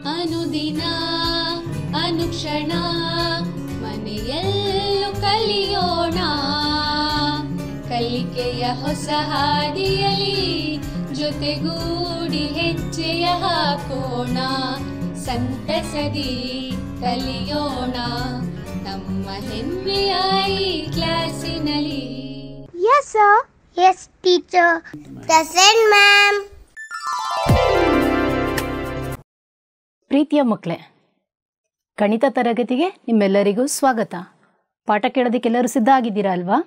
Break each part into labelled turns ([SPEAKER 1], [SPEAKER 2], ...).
[SPEAKER 1] ಅನುದಿನ ಅನುಕ್ಷಣ ಮನೆಯಲ್ಲೂ ಕಲಿಯೋಣ, ಕಲಿಕೆಯ ಹೊಸ ಹಾದಿಯಲಿ ಜೊತೆಗೂಡಿ ಹೆಜ್ಜೆಯ ಹಾಕೋಣ, ಸಂತಸದಿ ಕಲಿಯೋಣ ನಮ್ಮ ಹೆಮ್ಮೆಯ ಈ ಕ್ಲಾಸಿನಲ್ಲಿ.
[SPEAKER 2] Yes sir. Yes teacher. Present ma'am.
[SPEAKER 3] ಪ್ರೀತಿಯ ಮಕ್ಕಳೇ, ಗಣಿತ ತರಗತಿಗೆ ನಿಮ್ಮೆಲ್ಲರಿಗೂ ಸ್ವಾಗತ. ಪಾಠ ಕೇಳೋದಕ್ಕೆಲ್ಲರೂ ಸಿದ್ಧ ಆಗಿದ್ದೀರಾ ಅಲ್ವಾ?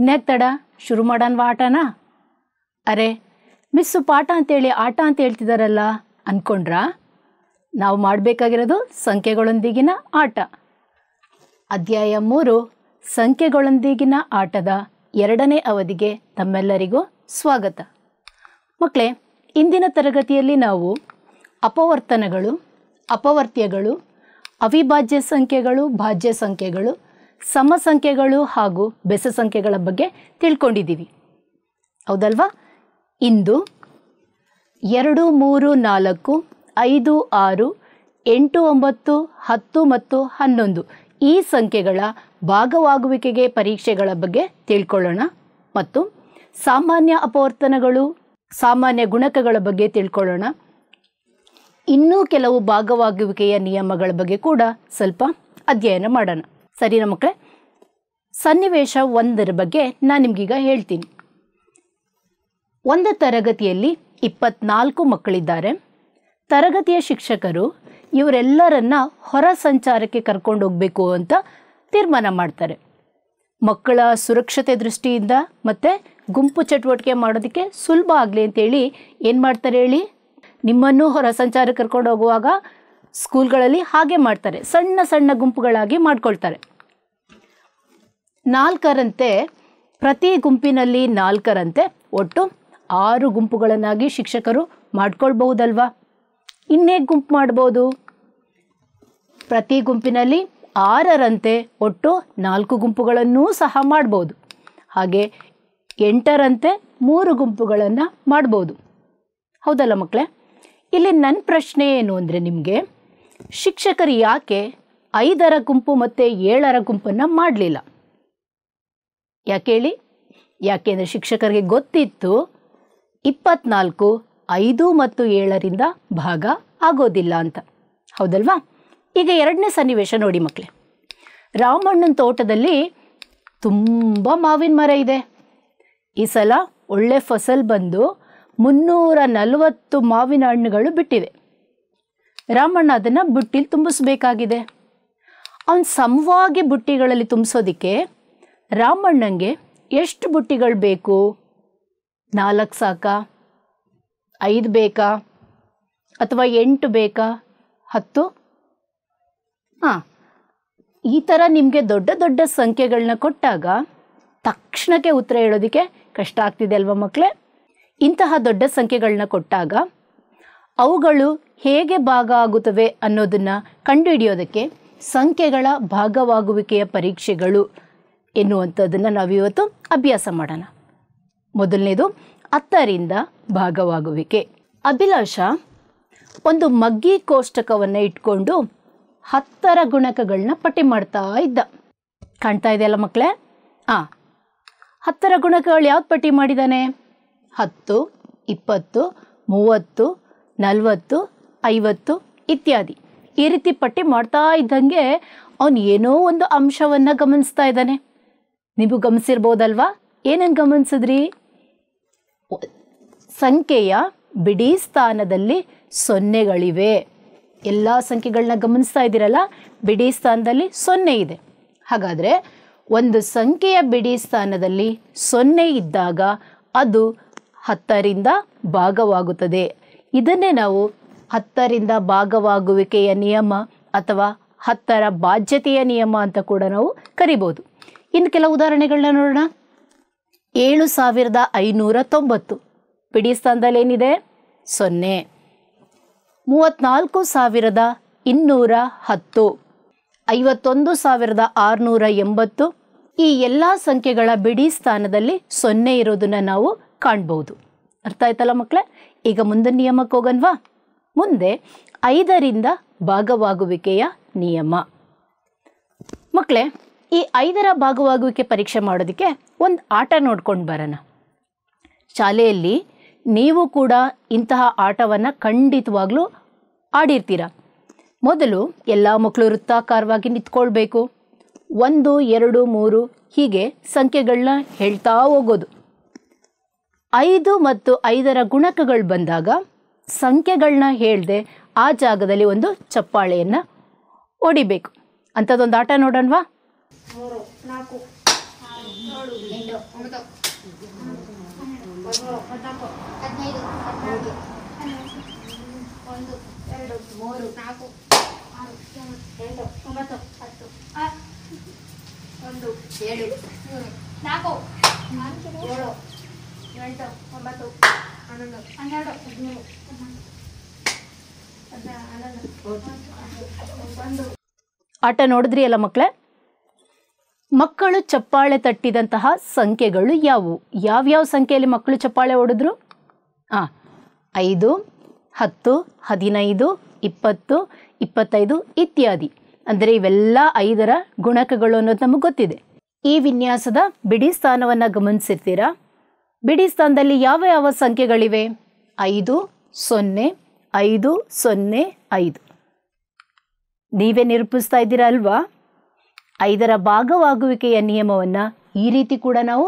[SPEAKER 3] ಇನ್ಯಾಕೆ ತಡ, ಶುರು ಮಾಡೋಣವಾ ಆಟನಾ? ಅರೆ, ಮಿಸ್ಸು ಪಾಠ ಅಂತೇಳಿ ಆಟ ಅಂತ ಹೇಳ್ತಿದ್ದಾರಲ್ಲ ಅಂದ್ಕೊಂಡ್ರಾ? ನಾವು ಮಾಡಬೇಕಾಗಿರೋದು ಸಂಖ್ಯೆಗಳೊಂದಿಗಿನ ಆಟ. ಅಧ್ಯಾಯ 3 ಸಂಖ್ಯೆಗಳೊಂದಿಗಿನ ಆಟದ 2ನೇ ಅವಧಿಗೆ ತಮ್ಮೆಲ್ಲರಿಗೂ ಸ್ವಾಗತ. ಮಕ್ಕಳೇ, ಇಂದಿನ ತರಗತಿಯಲ್ಲಿ ನಾವು ಅಪವರ್ತನಗಳು, ಅಪವರ್ತ್ಯಗಳು, ಅವಿಭಾಜ್ಯ ಸಂಖ್ಯೆಗಳು, ಭಾಜ್ಯ ಸಂಖ್ಯೆಗಳು, ಸಮ ಸಂಖ್ಯೆಗಳು ಹಾಗೂ ಬೆಸ ಸಂಖ್ಯೆಗಳ ಬಗ್ಗೆ ತಿಳ್ಕೊಂಡಿದ್ದೀವಿ, ಹೌದಲ್ವಾ? ಇಂದು 2, 3, 4, 5, 6, 8, 9, 10 ಮತ್ತು 11 ಈ ಸಂಖ್ಯೆಗಳ ಭಾಗವಾಗುವಿಕೆಗೆ ಪರೀಕ್ಷೆಗಳ ಬಗ್ಗೆ ತಿಳ್ಕೊಳ್ಳೋಣ ಮತ್ತು ಸಾಮಾನ್ಯ ಅಪವರ್ತನಗಳು, ಸಾಮಾನ್ಯ ಗುಣಕಗಳ ಬಗ್ಗೆ ತಿಳ್ಕೊಳ್ಳೋಣ. ಇನ್ನೂ ಕೆಲವು ಭಾಗವಾಗುವಿಕೆಯ ನಿಯಮಗಳ ಬಗ್ಗೆ ಕೂಡ ಸ್ವಲ್ಪ ಅಧ್ಯಯನ ಮಾಡೋಣ. ಸರಿನಾ ಮಕ್ಕಳೇ? ಸನ್ನಿವೇಶ 1 ಬಗ್ಗೆ ನಾನು ನಿಮಗೀಗ ಹೇಳ್ತೀನಿ. ಒಂದು ತರಗತಿಯಲ್ಲಿ 24 ಮಕ್ಕಳಿದ್ದಾರೆ. ತರಗತಿಯ ಶಿಕ್ಷಕರು ಇವರೆಲ್ಲರನ್ನ ಹೊರ ಸಂಚಾರಕ್ಕೆ ಕರ್ಕೊಂಡು ಹೋಗಬೇಕು ಅಂತ ತೀರ್ಮಾನ ಮಾಡ್ತಾರೆ. ಮಕ್ಕಳ ಸುರಕ್ಷತೆ ದೃಷ್ಟಿಯಿಂದ ಮತ್ತು ಗುಂಪು ಚಟುವಟಿಕೆ ಮಾಡೋದಕ್ಕೆ ಸುಲಭ ಆಗಲಿ ಅಂತೇಳಿ ಏನು ಮಾಡ್ತಾರೆ ಹೇಳಿ? ನಿಮ್ಮನ್ನು ಹೊರ ಸಂಚಾರಕ್ಕೆ ಕರ್ಕೊಂಡು ಹೋಗುವಾಗ ಸ್ಕೂಲ್ಗಳಲ್ಲಿ ಹಾಗೆ ಮಾಡ್ತಾರೆ, ಸಣ್ಣ ಸಣ್ಣ ಗುಂಪುಗಳಾಗಿ ಮಾಡ್ಕೊಳ್ತಾರೆ. 4ರಂತೆ ಪ್ರತಿ ಗುಂಪಿನಲ್ಲಿ 4ರಂತೆ ಒಟ್ಟು 6 ಗುಂಪುಗಳನ್ನಾಗಿ ಶಿಕ್ಷಕರು ಮಾಡ್ಕೊಳ್ಬಹುದಲ್ವಾ? ಇನ್ನೇನು ಗುಂಪು ಮಾಡ್ಬೋದು? ಪ್ರತಿ ಗುಂಪಿನಲ್ಲಿ 6ರಂತೆ ಒಟ್ಟು 4 ಗುಂಪುಗಳನ್ನೂ ಸಹ ಮಾಡ್ಬೋದು. ಹಾಗೆ 8ರಂತೆ 3 ಗುಂಪುಗಳನ್ನು ಮಾಡ್ಬೋದು, ಹೌದಲ್ಲ ಮಕ್ಕಳೇ? ಇಲ್ಲಿ ನನ್ನ ಪ್ರಶ್ನೆ ಏನು ಅಂದರೆ, ನಿಮಗೆ ಶಿಕ್ಷಕರು ಯಾಕೆ 5ರ ಗುಂಪು ಮತ್ತು 7ರ ಗುಂಪನ್ನು ಮಾಡಲಿಲ್ಲ? ಯಾಕೆ ಹೇಳಿ? ಯಾಕೆಂದರೆ ಶಿಕ್ಷಕರಿಗೆ ಗೊತ್ತಿತ್ತು 24 5 ಮತ್ತು 7ರಿಂದ ಭಾಗ ಆಗೋದಿಲ್ಲ ಅಂತ, ಹೌದಲ್ವಾ? ಈಗ 2ನೇ ಸನ್ನಿವೇಶ ನೋಡಿ ಮಕ್ಕಳೇ. ರಾಮಣ್ಣನ ತೋಟದಲ್ಲಿ ತುಂಬ ಮಾವಿನ ಮರ ಇದೆ. ಈ ಸಲ ಒಳ್ಳೆ ಫಸಲ್ ಬಂದು 340 ಮಾವಿನ ಹಣ್ಣುಗಳು ಬಿಟ್ಟಿವೆ. ರಾಮಣ್ಣ ಅದನ್ನು ಬುಟ್ಟಿಲಿ ತುಂಬಿಸ್ಬೇಕಾಗಿದೆ. ಅವನು ಸಮವಾಗಿ ಬುಟ್ಟಿಗಳಲ್ಲಿ ತುಂಬಿಸೋದಕ್ಕೆ ರಾಮಣ್ಣಂಗೆ ಎಷ್ಟು ಬುಟ್ಟಿಗಳು ಬೇಕು? 4 ಸಾಕಾ? 5 ಬೇಕಾ? ಅಥವಾ 8 ಬೇಕಾ? 10? ಈ ಥರ ನಿಮಗೆ ದೊಡ್ಡ ದೊಡ್ಡ ಸಂಖ್ಯೆಗಳನ್ನ ಕೊಟ್ಟಾಗ ತಕ್ಷಣಕ್ಕೆ ಉತ್ತರ ಹೇಳೋದಕ್ಕೆ ಕಷ್ಟ ಆಗ್ತಿದೆ ಅಲ್ವಾ ಮಕ್ಕಳೇ? ಇಂತಹ ದೊಡ್ಡ ಸಂಖ್ಯೆಗಳನ್ನ ಕೊಟ್ಟಾಗ ಅವುಗಳು ಹೇಗೆ ಭಾಗ ಆಗುತ್ತವೆ ಅನ್ನೋದನ್ನು ಕಂಡುಹಿಡಿಯೋದಕ್ಕೆ ಸಂಖ್ಯೆಗಳ ಭಾಗವಾಗುವಿಕೆಯ ಪರೀಕ್ಷೆಗಳು ಎನ್ನುವಂಥದ್ದನ್ನು ನಾವಿವತ್ತು ಅಭ್ಯಾಸ ಮಾಡೋಣ. ಮೊದಲನೇದು 10ರಿಂದ ಭಾಗವಾಗುವಿಕೆ. ಅಭಿಲಾಷ ಒಂದು ಮಗ್ಗಿ ಕೋಷ್ಟಕವನ್ನು ಇಟ್ಕೊಂಡು 10ರ ಗುಣಕಗಳನ್ನ ಪಟ್ಟಿ ಮಾಡ್ತಾ ಇದ್ದ. ಕಾಣ್ತಾ ಇದೆಯಲ್ಲ ಮಕ್ಕಳೇ? 10ರ ಗುಣಕಗಳು ಯಾವ್ದು ಪಟ್ಟಿ ಮಾಡಿದ್ದಾನೆ? 10, 20, 30, 40, 50 ಇತ್ಯಾದಿ. ಈ ರೀತಿ ಪಟ್ಟಿ ಮಾಡ್ತಾ ಇದ್ದಂಗೆ ಅವನು ಏನೋ ಒಂದು ಅಂಶವನ್ನು ಗಮನಿಸ್ತಾ ಇದ್ದಾನೆ. ನೀವು ಗಮನಿಸಿರ್ಬೋದಲ್ವಾ? ಏನನ್ನು ಗಮನಿಸಿದ್ರಿ? ಸಂಖ್ಯೆಯ ಬಿಡಿ ಸ್ಥಾನದಲ್ಲಿ ಸೊನ್ನೆಗಳಿವೆ. ಎಲ್ಲ ಸಂಖ್ಯೆಗಳನ್ನ ಗಮನಿಸ್ತಾ ಇದ್ದೀರಲ್ಲ, ಬಿಡಿ ಸ್ಥಾನದಲ್ಲಿ 0 ಇದೆ. ಹಾಗಾದರೆ ಒಂದು ಸಂಖ್ಯೆಯ ಬಿಡಿ ಸ್ಥಾನದಲ್ಲಿ 0 ಇದ್ದಾಗ ಅದು 10ರಿಂದ ಭಾಗವಾಗುತ್ತದೆ. ಇದನ್ನೇ ನಾವು 10ರಿಂದ ಭಾಗವಾಗುವಿಕೆಯ ನಿಯಮ ಅಥವಾ 10ರ ಬಾಧ್ಯತೆಯ ನಿಯಮ ಅಂತ ಕೂಡ ನಾವು ಕರಿಬೋದು. ಇನ್ನು ಕೆಲವು ಉದಾಹರಣೆಗಳನ್ನ ನೋಡೋಣ. 7590 ಬಿಡಿ ಸ್ಥಾನದಲ್ಲಿ ಏನಿದೆ? 0. 34,210, 51,680 ಈ ಎಲ್ಲ ಸಂಖ್ಯೆಗಳ ಬಿಡಿ ಸ್ಥಾನದಲ್ಲಿ 0 ಇರೋದನ್ನು ನಾವು ಕಾಣ್ಬೋದು. ಅರ್ಥ ಆಯ್ತಲ್ಲ ಮಕ್ಕಳೇ? ಈಗ ಮುಂದಿನ ನಿಯಮಕ್ಕೆ ಹೋಗನ್ವಾ? ಮುಂದೆ 5ರಿಂದ ಭಾಗವಾಗುವಿಕೆಯ ನಿಯಮ. ಮಕ್ಕಳೇ, ಈ 5ರ ಭಾಗವಾಗುವಿಕೆ ಪರೀಕ್ಷೆ ಮಾಡೋದಕ್ಕೆ ಒಂದು ಆಟ ನೋಡ್ಕೊಂಡು ಬರೋಣ. ಶಾಲೆಯಲ್ಲಿ ನೀವು ಕೂಡ ಇಂತಹ ಆಟವನ್ನು ಖಂಡಿತವಾಗ್ಲೂ ಆಡಿರ್ತೀರ. ಮೊದಲು ಎಲ್ಲ ಮಕ್ಕಳು ವೃತ್ತಾಕಾರವಾಗಿ ನಿಂತ್ಕೊಳ್ಬೇಕು. 1, 2, 3 ಹೀಗೆ ಸಂಖ್ಯೆಗಳನ್ನ ಹೇಳ್ತಾ ಹೋಗೋದು. 5 ಮತ್ತು 5ರ ಗುಣಕಗಳು ಬಂದಾಗ ಸಂಖ್ಯೆಗಳನ್ನ ಹೇಳ್ದೆ ಆ ಜಾಗದಲ್ಲಿ ಒಂದು ಚಪ್ಪಾಳೆಯನ್ನು ಹೊಡಿಬೇಕು. ಅಂಥದ್ದೊಂದು ಆಟ ನೋಡೋಣವಾ?
[SPEAKER 2] 3, 4, 7, 8, 9, 10, 15, 16, 17, 1, 2, 3, 4, 6, 7, 8, 9, 10, 1, 7, 4, 7, 8, 9, 11, 12, 13, 14.
[SPEAKER 3] ಆಟ ನೋಡಿದ್ರಿ ಅಲ್ಲ ಮಕ್ಕಳೇ? ಮಕ್ಕಳು ಚಪ್ಪಾಳೆ ತಟ್ಟಿದಂತಹ ಸಂಖ್ಯೆಗಳು ಯಾವುವು? ಯಾವ್ಯಾವ ಸಂಖ್ಯೆಯಲ್ಲಿ ಮಕ್ಕಳು ಚಪ್ಪಾಳೆ ಹೊಡೆದ್ರು? 5, 10, 15, 20, 25 ಇತ್ಯಾದಿ. ಅಂದರೆ ಇವೆಲ್ಲ 5ರ ಗುಣಕಗಳು ಅನ್ನೋದು ನಮಗೆ ಗೊತ್ತಿದೆ. ಈ ವಿನ್ಯಾಸದ ಬಿಡಿ ಸ್ಥಾನವನ್ನು ಗಮನಿಸಿರ್ತೀರಾ? ಬಿಡಿ ಸ್ಥಾನದಲ್ಲಿ ಯಾವ ಯಾವ ಸಂಖ್ಯೆಗಳಿವೆ? 5, 0, 5, 0, 5. ನೀವೇ ನಿರೂಪಿಸ್ತಾ ಇದ್ದೀರಾ ಅಲ್ವಾ? 5ರ ಭಾಗವಾಗುವಿಕೆಯ ನಿಯಮವನ್ನು ಈ ರೀತಿ ಕೂಡ ನಾವು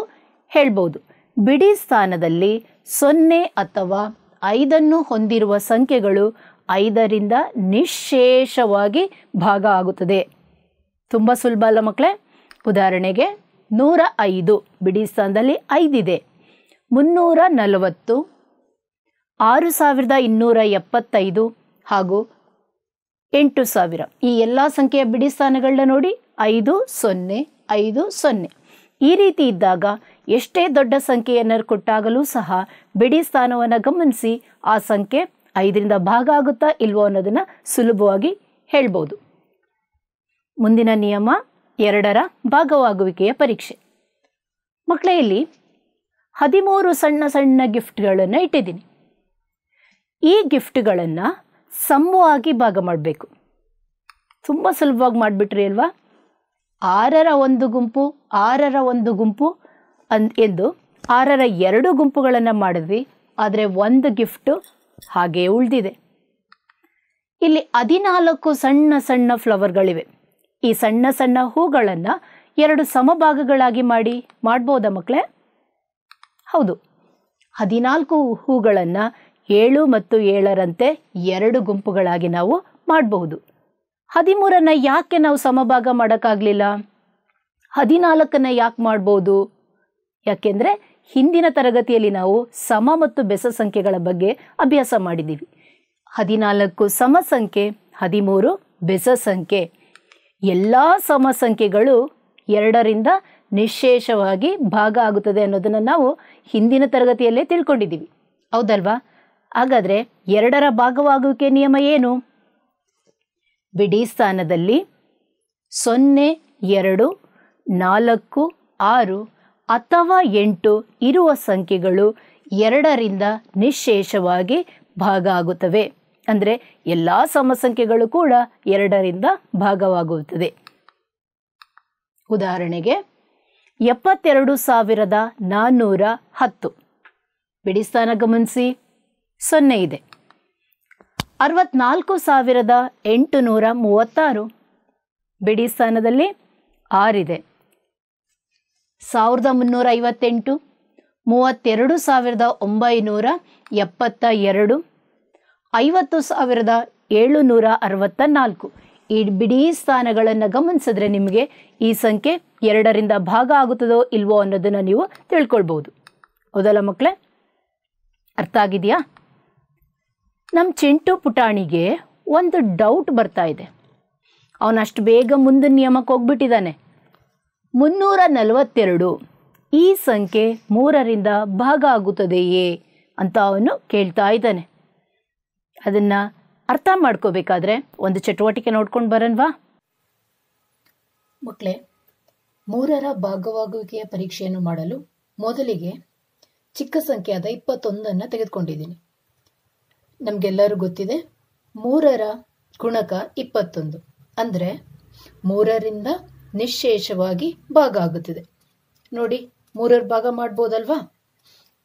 [SPEAKER 3] ಹೇಳ್ಬೋದು. ಬಿಡಿ ಸ್ಥಾನದಲ್ಲಿ 0 ಅಥವಾ 5 ಹೊಂದಿರುವ ಸಂಖ್ಯೆಗಳು 5ರಿಂದ ನಿಶ್ಶೇಷವಾಗಿ ಭಾಗ ಆಗುತ್ತದೆ. ತುಂಬ ಸುಲಭ ಅಲ್ಲ ಮಕ್ಕಳೇ? ಉದಾಹರಣೆಗೆ 105 ಬಿಡಿ ಸ್ಥಾನದಲ್ಲಿ 5 ಇದೆ. 340, 6275 ಹಾಗೂ 8000 ಈ ಎಲ್ಲ ಸಂಖ್ಯೆಯ ಬಿಡಿ ಸ್ಥಾನಗಳನ್ನ ನೋಡಿ 5, 0, 5, 0. ಈ ರೀತಿ ಇದ್ದಾಗ ಎಷ್ಟೇ ದೊಡ್ಡ ಸಂಖ್ಯೆಯನ್ನು ಕೊಟ್ಟಾಗಲೂ ಸಹ ಬಿಡಿ ಸ್ಥಾನವನ್ನು ಗಮನಿಸಿ ಆ ಸಂಖ್ಯೆ 5ರಿಂದ ಭಾಗ ಆಗುತ್ತಾ ಇಲ್ವೋ ಅನ್ನೋದನ್ನು ಸುಲಭವಾಗಿ ಹೇಳ್ಬೋದು. ಮುಂದಿನ ನಿಯಮ 2ರ ಭಾಗವಾಗುವಿಕೆಯ ಪರೀಕ್ಷೆ. ಮಕ್ಕಳೇ, ಇಲ್ಲಿ 13 ಸಣ್ಣ ಸಣ್ಣ ಗಿಫ್ಟ್ಗಳನ್ನು ಇಟ್ಟಿದ್ದೀನಿ. ಈ ಗಿಫ್ಟ್ಗಳನ್ನು ಸಮವಾಗಿ ಭಾಗ ಮಾಡಬೇಕು. ತುಂಬ ಸುಲಭವಾಗಿ ಮಾಡಿಬಿಟ್ರಿ ಅಲ್ವಾ? 6ರ ಒಂದು ಗುಂಪು 6ರ ಒಂದು ಗುಂಪು ಎಂದು 6ರ 2 ಗುಂಪುಗಳನ್ನು ಮಾಡಿದ್ವಿ. ಆದರೆ ಒಂದು ಗಿಫ್ಟು ಹಾಗೇ ಉಳಿದಿದೆ. ಇಲ್ಲಿ 14 ಸಣ್ಣ ಸಣ್ಣ ಫ್ಲವರ್ಗಳಿವೆ. ಈ ಸಣ್ಣ ಸಣ್ಣ ಹೂಗಳನ್ನು 2 ಸಮಭಾಗಗಳಾಗಿ ಮಾಡ್ಬೋದಾ ಮಕ್ಕಳೇ? ಹೌದು. 14 ಹೂಗಳನ್ನು 7 ಮತ್ತು 7ರಂತೆ 2 ಗುಂಪುಗಳಾಗಿ ನಾವು ಮಾಡಬಹುದು. 13ನ್ನು ಯಾಕೆ ನಾವು ಸಮಭಾಗ ಮಾಡೋಕ್ಕಾಗಲಿಲ್ಲ? 14ನ್ನು ಯಾಕೆ ಮಾಡ್ಬೋದು? ಯಾಕೆಂದರೆ ಹಿಂದಿನ ತರಗತಿಯಲ್ಲಿ ನಾವು ಸಮ ಮತ್ತು ಬೆಸ ಸಂಖ್ಯೆಗಳ ಬಗ್ಗೆ ಅಭ್ಯಾಸ ಮಾಡಿದ್ದೀವಿ. 14 ಸಮ ಸಂಖ್ಯೆ, 13 ಬೆಸ ಸಂಖ್ಯೆ. ಎಲ್ಲ ಸಮ ಸಂಖ್ಯೆಗಳು 2ರಿಂದ ನಿಶ್ಶೇಷವಾಗಿ ಭಾಗ ಆಗುತ್ತದೆ ಅನ್ನೋದನ್ನು ನಾವು ಹಿಂದಿನ ತರಗತಿಯಲ್ಲೇ ತಿಳ್ಕೊಂಡಿದ್ದೀವಿ, ಹೌದಲ್ವಾ? ಹಾಗಾದರೆ 2ರ ಭಾಗವಾಗುವಿಕೆ ನಿಯಮ ಏನು? ಬಿಡಿ ಸ್ಥಾನದಲ್ಲಿ 0, 2, 4, 6 ಅಥವಾ 8 ಇರುವ ಸಂಖ್ಯೆಗಳು 2ರಿಂದ ನಿಶ್ಶೇಷವಾಗಿ ಭಾಗ ಆಗುತ್ತವೆ. ಅಂದರೆ ಎಲ್ಲ ಸಮಸಂಖ್ಯೆಗಳು ಕೂಡ 2ರಿಂದ ಭಾಗವಾಗುತ್ತದೆ. ಉದಾಹರಣೆಗೆ 72,410 ಬಿಡಿ ಸ್ಥಾನ ಗಮನಿಸಿ, 0 ಇದೆ. 64,836 ಬಿಡಿ ಸ್ಥಾನದಲ್ಲಿ 6 ಇದೆ. 1358, 32,972, 50,764 ಈ ಬಿಡಿ ಸ್ಥಾನಗಳನ್ನು ಗಮನಿಸಿದ್ರೆ ನಿಮಗೆ ಈ ಸಂಖ್ಯೆ 2ರಿಂದ ಭಾಗ ಆಗುತ್ತದೋ ಇಲ್ವೋ ಅನ್ನೋದನ್ನು ನೀವು ತಿಳ್ಕೊಳ್ಬೋದು, ಹೌದಲ್ಲ ಮಕ್ಕಳೇ? ಅರ್ಥ ಆಗಿದೆಯಾ? ನಮ್ಮ ಚಿಂಟು ಪುಟಾಣಿಗೆ ಒಂದು ಡೌಟ್ ಬರ್ತಾ ಇದೆ. ಅವನಷ್ಟು ಬೇಗ ಮುಂದಿನ ನಿಯಮಕ್ಕೆ ಹೋಗ್ಬಿಟ್ಟಿದ್ದಾನೆ. 342 ಈ ಸಂಖ್ಯೆ 3ರಿಂದ ಭಾಗ ಆಗುತ್ತದೆಯೇ ಅಂತ ಅವನು ಕೇಳ್ತಾ ಇದ್ದಾನೆ. ಅದನ್ನು ಅರ್ಥ ಮಾಡ್ಕೋಬೇಕಾದ್ರೆ ಒಂದು ಚಟುವಟಿಕೆ ನೋಡ್ಕೊಂಡು ಬರೋಣವಾ? ಮಕ್ಕಳೇ, 3ರ ಭಾಗವಾಗುವಿಕೆಯ ಪರೀಕ್ಷೆಯನ್ನು ಮಾಡಲು ಮೊದಲಿಗೆ ಚಿಕ್ಕ ಸಂಖ್ಯೆಯಾದ 21 ತೆಗೆದುಕೊಂಡಿದ್ದೀನಿ. ನಮಗೆಲ್ಲರೂ ಗೊತ್ತಿದೆ 3ರ ಗುಣಕ 21 ಅಂದರೆ 3ರಿಂದ ನಿಶ್ಶೇಷವಾಗಿ ಭಾಗ ಆಗುತ್ತದೆ. ನೋಡಿ, 3ರ ಭಾಗ ಮಾಡ್ಬೋದಲ್ವಾ?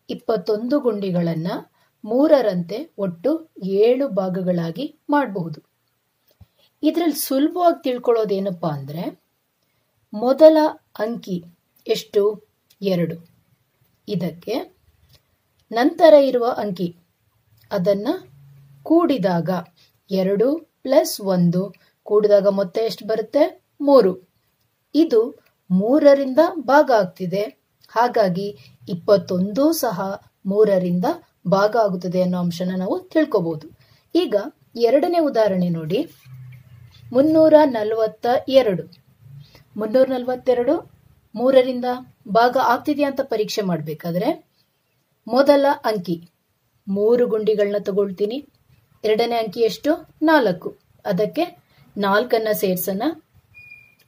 [SPEAKER 3] 21 ಗುಂಡಿಗಳನ್ನು 3ರಂತೆ ಒಟ್ಟು 7 ಭಾಗಗಳಾಗಿ ಮಾಡಬಹುದು. ಇದರಲ್ಲಿ ಸುಲಭವಾಗಿ ತಿಳ್ಕೊಳ್ಳೋದೇನಪ್ಪಾ ಅಂದರೆ, ಮೊದಲ ಅಂಕಿ ಎಷ್ಟು? 2. ಇದಕ್ಕೆ ನಂತರ ಇರುವ ಅಂಕಿ ಅದನ್ನು ಕೂಡಿದಾಗ 2 + 1 ಕೂಡಿದಾಗ ಮೊತ್ತ ಎಷ್ಟು ಬರುತ್ತೆ? 3. ಇದು 3ರಿಂದ ಭಾಗ ಆಗ್ತಿದೆ. ಹಾಗಾಗಿ 21 ಸಹ 3ರಿಂದ ಭಾಗ ಆಗುತ್ತದೆ ಅನ್ನೋ ಅಂಶನ ನಾವು ತಿಳ್ಕೋಬಹುದು. ಈಗ 2ನೇ ಉದಾಹರಣೆ ನೋಡಿ. 342. 342 3ರಿಂದ ಭಾಗ ಆಗ್ತಿದೆಯಾ ಅಂತ ಪರೀಕ್ಷೆ ಮಾಡಬೇಕಾದ್ರೆ ಮೊದಲ ಅಂಕಿ 3 ಗುಂಡಿಗಳನ್ನ ತಗೊಳ್ತೀನಿ. 2ನೇ ಅಂಕಿ ಎಷ್ಟು? 4. ಅದಕ್ಕೆ 4ಅನ್ನ ಸೇರ್ಸೋಣ.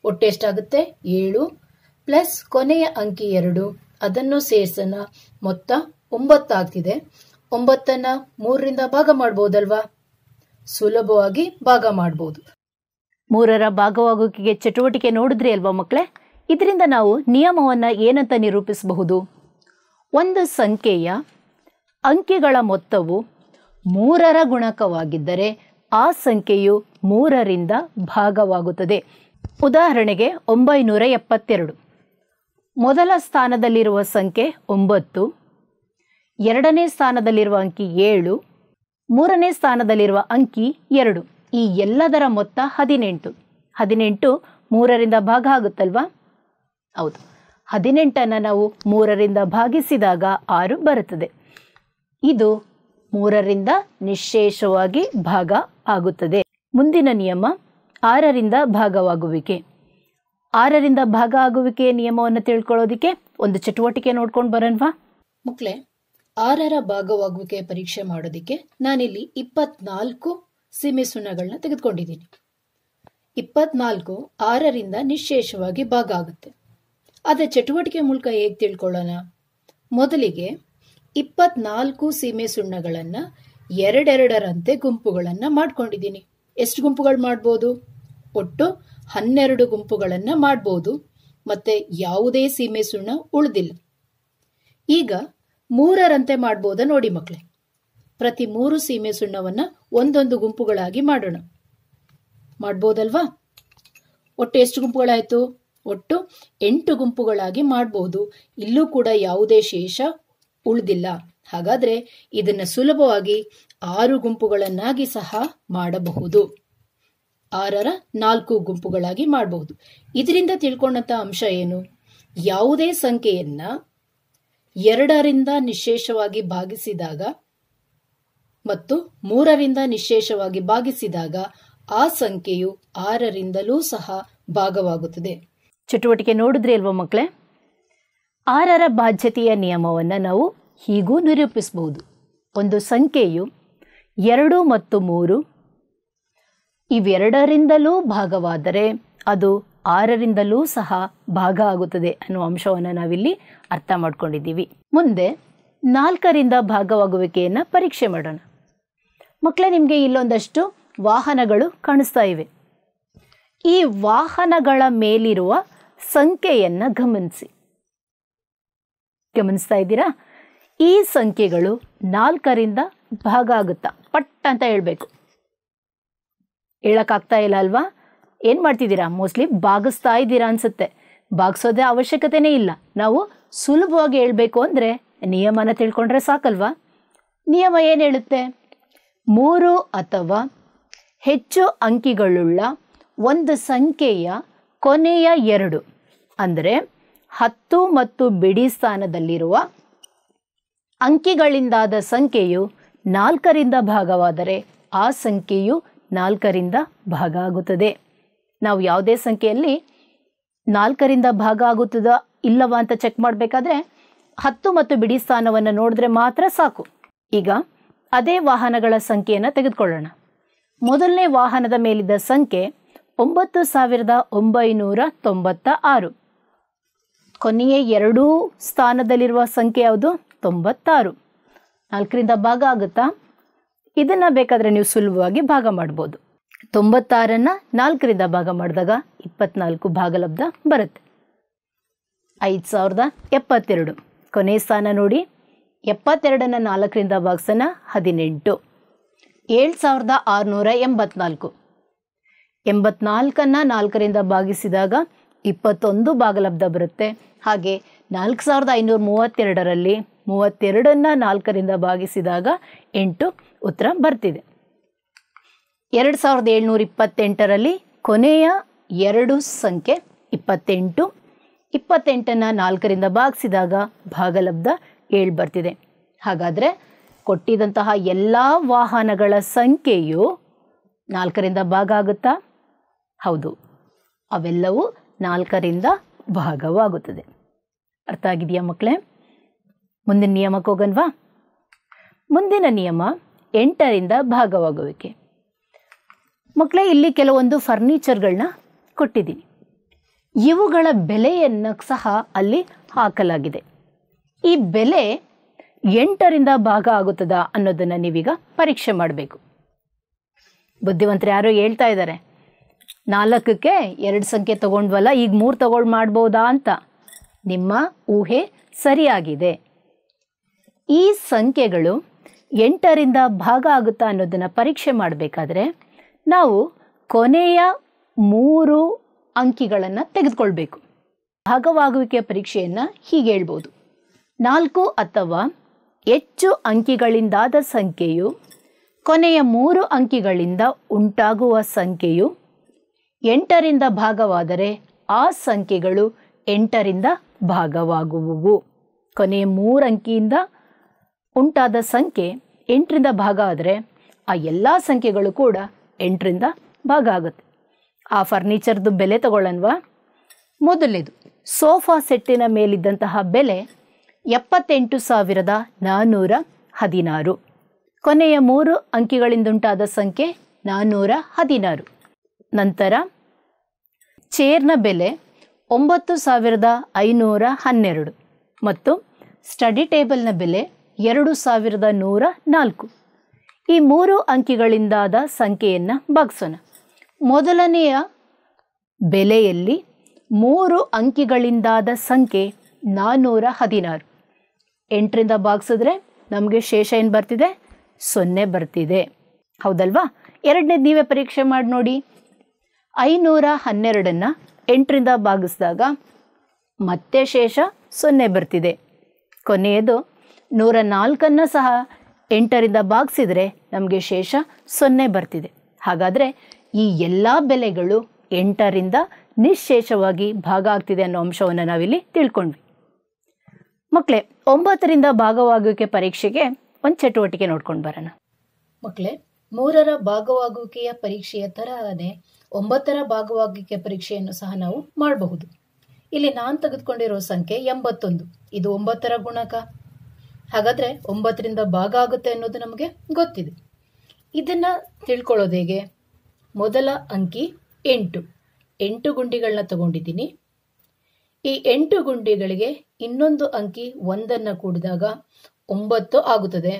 [SPEAKER 3] ಒಟ್ಟು ಎಷ್ಟಾಗುತ್ತೆ? 7 ಪ್ಲಸ್ ಕೊನೆಯ ಅಂಕಿ 2 ಅದನ್ನು ಸೇರ್ಸೋಣ. ಮೊತ್ತ 9 ಆಗ್ತಿದೆ. 9ಅನ್ನ 3ರಿಂದ ಭಾಗ ಮಾಡ್ಬೋದಲ್ವಾ? ಸುಲಭವಾಗಿ ಭಾಗ ಮಾಡ್ಬೋದು. 3ರ ಭಾಗವಾಗುವಿಕೆಗೆ ಚಟುವಟಿಕೆ ನೋಡಿದ್ರಿ ಅಲ್ವಾ ಮಕ್ಕಳೇ? ಇದರಿಂದ ನಾವು ನಿಯಮವನ್ನ ಏನಂತ ನಿರೂಪಿಸಬಹುದು? ಒಂದು ಸಂಖ್ಯೆಯ ಅಂಕಿಗಳ ಮೊತ್ತವು 3ರ ಗುಣಕವಾಗಿದ್ದರೆ ಆ ಸಂಖ್ಯೆಯು 3ರಿಂದ ಭಾಗವಾಗುತ್ತದೆ. ಉದಾಹರಣೆಗೆ 972. ಮೊದಲ ಸ್ಥಾನದಲ್ಲಿರುವ ಸಂಖ್ಯೆ 9, 2ನೇ ಸ್ಥಾನದಲ್ಲಿರುವ ಅಂಕಿ 7, 3ನೇ ಸ್ಥಾನದಲ್ಲಿರುವ ಅಂಕಿ 2. ಈ ಎಲ್ಲದರ ಮೊತ್ತ 18. 18 3ರಿಂದ ಭಾಗ ಆಗುತ್ತಲ್ವಾ? ಹೌದು. 18ಅನ್ನು ನಾವು 3ರಿಂದ ಭಾಗಿಸಿದಾಗ 6 ಬರುತ್ತದೆ. ಇದು 3ರಿಂದ ನಿಶ್ಶೇಷವಾಗಿ ಭಾಗ ಆಗುತ್ತದೆ. ಮುಂದಿನ ನಿಯಮ 6ರಿಂದ ಭಾಗವಾಗುವಿಕೆ. 6ರಿಂದ ಭಾಗ ಆಗುವಿಕೆಯ ನಿಯಮವನ್ನು ತಿಳ್ಕೊಳ್ಳೋದಿಕ್ಕೆ ಒಂದು ಚಟುವಟಿಕೆ ನೋಡ್ಕೊಂಡು ಬರೋಣವಾ ಮಕ್ಕಳೇ? 6ರ ಭಾಗವಾಗುವಿಕೆಯ ಪರೀಕ್ಷೆ ಮಾಡೋದಿಕ್ಕೆ ನಾನಿಲ್ಲಿ 24 ಸೀಮೆ ಸುಣ್ಣಗಳನ್ನ ತೆಗೆದುಕೊಂಡಿದ್ದೀನಿ. 24 6ರಿಂದ ನಿಶ್ಶೇಷವಾಗಿ ಭಾಗ ಆಗುತ್ತೆ. ಅದೇ ಚಟುವಟಿಕೆ ಮೂಲಕ ಹೇಗೆ ತಿಳ್ಕೊಳ್ಳೋಣ? ಮೊದಲಿಗೆ 24 ಸೀಮೆ ಸುಣ್ಣಗಳನ್ನು 2-2ರಂತೆ ಗುಂಪುಗಳನ್ನು ಮಾಡ್ಕೊಂಡಿದ್ದೀನಿ. ಎಷ್ಟು ಗುಂಪುಗಳು ಮಾಡ್ಬೋದು? ಒಟ್ಟು 12 ಗುಂಪುಗಳನ್ನು ಮಾಡ್ಬೋದು. ಮತ್ತೆ ಯಾವುದೇ ಸೀಮೆ ಸುಣ್ಣ ಉಳಿದಿಲ್ಲ. ಈಗ 3ರಂತೆ ಮಾಡ್ಬೋದ ನೋಡಿ ಮಕ್ಕಳೇ. ಪ್ರತಿ 3 ಸೀಮೆ ಸುಣ್ಣವನ್ನು ಒಂದೊಂದು ಗುಂಪುಗಳಾಗಿ ಮಾಡೋಣ. ಮಾಡ್ಬೋದಲ್ವಾ? ಒಟ್ಟು ಎಷ್ಟು ಗುಂಪುಗಳಾಯ್ತು? ಒಟ್ಟು 8 ಗುಂಪುಗಳಾಗಿ ಮಾಡಬಹುದು. ಇಲ್ಲೂ ಕೂಡ ಯಾವುದೇ ಶೇಷ ಉಳಿದಿಲ್ಲ. ಹಾಗಾದ್ರೆ ಇದನ್ನ ಸುಲಭವಾಗಿ 6 ಗುಂಪುಗಳನ್ನಾಗಿ ಸಹ ಮಾಡಬಹುದು. 6ರ 4 ಗುಂಪುಗಳಾಗಿ ಮಾಡಬಹುದು. ಇದರಿಂದ ತಿಳ್ಕೊಂಡಂತ ಅಂಶ ಏನು? ಯಾವುದೇ ಸಂಖ್ಯೆಯನ್ನ 2ರಿಂದ ನಿಶ್ಶೇಷವಾಗಿ ಭಾಗಿಸಿದಾಗ ಮತ್ತು 3ರಿಂದ ನಿಶ್ಶೇಷವಾಗಿ ಭಾಗಿಸಿದಾಗ ಆ ಸಂಖ್ಯೆಯು 6ರಿಂದಲೂ ಸಹ ಭಾಗವಾಗುತ್ತದೆ. ಚಟುವಟಿಕೆ ನೋಡಿದ್ರಿ ಅಲ್ವಾ ಮಕ್ಕಳೇ? 6ರ ಬಾಧ್ಯತೆಯ ನಿಯಮವನ್ನು ನಾವು ಹೀಗೂ ನಿರೂಪಿಸಬಹುದು. ಒಂದು ಸಂಖ್ಯೆಯು 2 ಮತ್ತು 3 ಇವೆರಡರಿಂದಲೂ ಭಾಗವಾದರೆ ಅದು 6ರಿಂದಲೂ ಸಹ ಭಾಗ ಆಗುತ್ತದೆ ಅನ್ನುವ ಅಂಶವನ್ನು ನಾವಿಲ್ಲಿ ಅರ್ಥ ಮಾಡ್ಕೊಂಡಿದ್ದೀವಿ. ಮುಂದೆ 4ರಿಂದ ಭಾಗವಾಗುವಿಕೆಯನ್ನು ಪರೀಕ್ಷೆ ಮಾಡೋಣ. ಮಕ್ಕಳೇ, ನಿಮಗೆ ಇಲ್ಲೊಂದಷ್ಟು ವಾಹನಗಳು ಕಾಣಿಸ್ತಾ ಇವೆ. ಈ ವಾಹನಗಳ ಮೇಲಿರುವ ಸಂಖ್ಯೆಯನ್ನು ಗಮನಿಸ್ತಾ ಇದ್ದೀರಾ? ಈ ಸಂಖ್ಯೆಗಳು 4ರಿಂದ ಭಾಗ ಆಗುತ್ತಾ? ಪಟ್ ಅಂತ ಹೇಳ್ಬೇಕು. ಹೇಳಕ್ಕಾಗ್ತಾ ಇಲ್ಲ ಅಲ್ವಾ? ಏನು ಮಾಡ್ತಿದ್ದೀರಾ? ಮೋಸ್ಟ್ಲಿ ಭಾಗಿಸ್ತಾ ಇದ್ದೀರಾ ಅನ್ಸುತ್ತೆ. ಭಾಗಿಸೋದೇ ಅವಶ್ಯಕತೆನೇ ಇಲ್ಲ. ನಾವು ಸುಲಭವಾಗಿ ಹೇಳ್ಬೇಕು ಅಂದರೆ ನಿಯಮನ ತಿಳ್ಕೊಂಡ್ರೆ ಸಾಕಲ್ವಾ? ನಿಯಮ ಏನು ಹೇಳುತ್ತೆ? 3 ಅಥವಾ ಹೆಚ್ಚು ಅಂಕಿಗಳುಳ್ಳ ಒಂದು ಸಂಖ್ಯೆಯ ಕೊನೆಯ 2 ಅಂದರೆ 10 ಮತ್ತು ಬಿಡಿ ಸ್ಥಾನದಲ್ಲಿರುವ ಅಂಕಿಗಳಿಂದಾದ ಸಂಖ್ಯೆಯು 4ರಿಂದ ಭಾಗವಾದರೆ ಆ ಸಂಖ್ಯೆಯು 4ರಿಂದ ಭಾಗ ಆಗುತ್ತದೆ. ನಾವು ಯಾವುದೇ ಸಂಖ್ಯೆಯಲ್ಲಿ 4ರಿಂದ ಭಾಗ ಆಗುತ್ತದೋ ಇಲ್ಲವಾ ಅಂತ ಚೆಕ್ ಮಾಡಬೇಕಾದ್ರೆ 10 ಮತ್ತು ಬಿಡಿ ಸ್ಥಾನವನ್ನು ನೋಡಿದ್ರೆ ಮಾತ್ರ ಸಾಕು. ಈಗ ಅದೇ ವಾಹನಗಳ ಸಂಖ್ಯೆಯನ್ನು ತೆಗೆದುಕೊಳ್ಳೋಣ. ಮೊದಲನೇ ವಾಹನದ ಮೇಲಿದ್ದ ಸಂಖ್ಯೆ 9996. ಕೊನೆಯ 2 ಸ್ಥಾನದಲ್ಲಿರುವ ಸಂಖ್ಯೆ ಯಾವುದು? 96. 4ರಿಂದ ಭಾಗ ಆಗುತ್ತಾ? ಇದನ್ನು ಬೇಕಾದರೆ ನೀವು ಸುಲಭವಾಗಿ ಭಾಗ ಮಾಡ್ಬೋದು. 96ನ್ನು 4ರಿಂದ ಭಾಗ ಮಾಡಿದಾಗ 24 ಭಾಗಲಬ್ಧ ಬರುತ್ತೆ. 5072 ಕೊನೆಯ ಸ್ಥಾನ ನೋಡಿ. 72ನ್ನು 4ರಿಂದ ಭಾಗಿಸೋಣ 18. 7684. 84ನ್ನು 4ರಿಂದ ಭಾಗಿಸಿದಾಗ 21 ಭಾಗಲಬ್ಧ ಬರುತ್ತೆ. ಹಾಗೆ 4532ರಲ್ಲಿ 32ನ್ನು 4ರಿಂದ ಭಾಗಿಸಿದಾಗ 8 ಉತ್ತರ ಬರ್ತಿದೆ. 2728ರಲ್ಲಿ ಕೊನೆಯ 2 ಸಂಖ್ಯೆ 28. 28ನ್ನು 4ರಿಂದ ಭಾಗಿಸಿದಾಗ ಭಾಗಲಬ್ಧ 7 ಬರ್ತಿದೆ. ಹಾಗಾದರೆ ಕೊಟ್ಟಿದ್ದಂತಹ ಎಲ್ಲ ವಾಹನಗಳ ಸಂಖ್ಯೆಯು 4ರಿಂದ ಭಾಗ ಆಗುತ್ತಾ? ಹೌದು, ಅವೆಲ್ಲವೂ 4ರಿಂದ ಭಾಗವಾಗುತ್ತದೆ. ಅರ್ಥ ಆಗಿದೆಯಾ ಮಕ್ಕಳೇ? ಮುಂದಿನ ನಿಯಮಕ್ಕೆ ಹೋಗನ್ವಾ? ಮುಂದಿನ ನಿಯಮ 8ರಿಂದ ಭಾಗವಾಗುವಿಕೆ. ಮಕ್ಕಳೇ, ಇಲ್ಲಿ ಕೆಲವೊಂದು ಫರ್ನಿಚರ್ಗಳನ್ನ ಕೊಟ್ಟಿದ್ದೀನಿ. ಇವುಗಳ ಬೆಲೆಯನ್ನು ಸಹ ಅಲ್ಲಿ ಹಾಕಲಾಗಿದೆ. ಈ ಬೆಲೆ 8ರಿಂದ ಭಾಗ ಆಗುತ್ತದಾ ಅನ್ನೋದನ್ನು ನೀವೀಗ ಪರೀಕ್ಷೆ ಮಾಡಬೇಕು. ಬುದ್ಧಿವಂತರು ಯಾರೋ ಹೇಳ್ತಾ ಇದ್ದಾರೆ, 4ಕ್ಕೆ 2 ಸಂಖ್ಯೆ ತಗೊಂಡ್ವಲ್ಲ, ಈಗ 3 ತಗೊಂಡು ಮಾಡ್ಬೋದಾ ಅಂತ. ನಿಮ್ಮ ಊಹೆ ಸರಿಯಾಗಿದೆ. ಈ ಸಂಖ್ಯೆಗಳು 8ರಿಂದ ಭಾಗ ಆಗುತ್ತಾ ಅನ್ನೋದನ್ನು ಪರೀಕ್ಷೆ ಮಾಡಬೇಕಾದ್ರೆ ನಾವು ಕೊನೆಯ 3 ಅಂಕಿಗಳನ್ನು ತೆಗೆದುಕೊಳ್ಬೇಕು. ಭಾಗವಾಗುವಿಕೆಯ ಪರೀಕ್ಷೆಯನ್ನು ಹೀಗೆ ಹೇಳ್ಬೋದು: 4 ಅಥವಾ ಹೆಚ್ಚು ಅಂಕಿಗಳಿಂದಾದ ಸಂಖ್ಯೆಯು ಕೊನೆಯ 3 ಅಂಕಿಗಳಿಂದ ಉಂಟಾಗುವ ಸಂಖ್ಯೆಯು 8ರಿಂದ ಭಾಗವಾದರೆ ಆ ಸಂಖ್ಯೆಗಳು 8ರಿಂದ ಭಾಗವಾಗುವುವು. ಕೊನೆಯ 3 ಅಂಕಿಯಿಂದ ಉಂಟಾದ ಸಂಖ್ಯೆ 8ರಿಂದ ಭಾಗ ಆದರೆ ಆ ಎಲ್ಲ ಸಂಖ್ಯೆಗಳು ಕೂಡ 8ರಿಂದ ಭಾಗ ಆಗುತ್ತೆ. ಆ ಫರ್ನಿಚರ್ದು ಬೆಲೆ ತಗೊಳ್ಳನ್ವಾ? ಮೊದಲನೇದು, ಸೋಫಾ ಸೆಟ್ಟಿನ ಮೇಲಿದ್ದಂತಹ ಬೆಲೆ 78,416. ಕೊನೆಯ 3 ಅಂಕಿಗಳಿಂದುಂಟಾದ ಸಂಖ್ಯೆ 416. ನಂತರ ಚೇರ್ನ ಬೆಲೆ 9,512 ಮತ್ತು ಸ್ಟಡಿ ಟೇಬಲ್ನ ಬೆಲೆ 2,104. ಈ 3 ಅಂಕಿಗಳಿಂದಾದ ಸಂಖ್ಯೆಯನ್ನು ಭಾಗಿಸೋಣ. ಮೊದಲನೆಯ ಬೆಲೆಯಲ್ಲಿ 3 ಅಂಕಿಗಳಿಂದಾದ ಸಂಖ್ಯೆ 416. 8ರಿಂದ ಭಾಗಿಸಿದ್ರೆ ನಮಗೆ ಶೇಷ ಏನು ಬರ್ತಿದೆ? 0 ಬರ್ತಿದೆ. ಹೌದಲ್ವಾ? ಎರಡನೇದು ನೀವೇ ಪರೀಕ್ಷೆ ಮಾಡಿ ನೋಡಿ. 512ನ್ನು 8ರಿಂದ ಭಾಗಿಸಿದಾಗ ಮತ್ತೆ ಶೇಷ 0 ಬರ್ತಿದೆ. ಕೊನೆಯದು 104ನ್ನು ಸಹ 8ರಿಂದ ಭಾಗಿಸಿದರೆ ನಮಗೆ ಶೇಷ 0 ಬರ್ತಿದೆ. ಹಾಗಾದರೆ ಈ ಎಲ್ಲ ಬೆಲೆಗಳು 8ರಿಂದ ನಿಶ್ಶೇಷವಾಗಿ ಭಾಗ ಆಗ್ತಿದೆ ಅನ್ನೋ ಅಂಶವನ್ನು ನಾವಿಲ್ಲಿ ತಿಳ್ಕೊಂಡ್ವಿ. ಮಕ್ಕಳೇ, 9ರಿಂದ ಭಾಗವಾಗುವಿಕೆ ಪರೀಕ್ಷೆಗೆ ಒಂದು ಚಟುವಟಿಕೆ ನೋಡ್ಕೊಂಡು ಬರೋಣ. ಮಕ್ಕಳೇ, 3ರ ಭಾಗವಾಗುವಿಕೆಯ ಪರೀಕ್ಷೆಯ ತರಹನೇ 9ರ ಭಾಗವಾಗುವಿಕೆ ಪರೀಕ್ಷೆಯನ್ನು ಸಹ ನಾವು ಮಾಡಬಹುದು. ಇಲ್ಲಿ ನಾನು ತೆಗೆದುಕೊಂಡಿರೋ ಸಂಖ್ಯೆ 81. ಇದು 9ರ ಗುಣಕ. ಹಾಗಾದರೆ 9ರಿಂದ ಭಾಗ ಆಗುತ್ತೆ ಅನ್ನೋದು ನಮಗೆ ಗೊತ್ತಿದೆ. ಇದನ್ನು ತಿಳ್ಕೊಳ್ಳೋದು ಹೇಗೆ? ಮೊದಲ ಅಂಕಿ 8. 8 ಗುಂಡಿಗಳನ್ನ ತಗೊಂಡಿದ್ದೀನಿ. ಈ 8 ಗುಂಡಿಗಳಿಗೆ ಇನ್ನೊಂದು ಅಂಕಿ 1ನ್ನು ಕೂಡಿದಾಗ 9 ಆಗುತ್ತದೆ.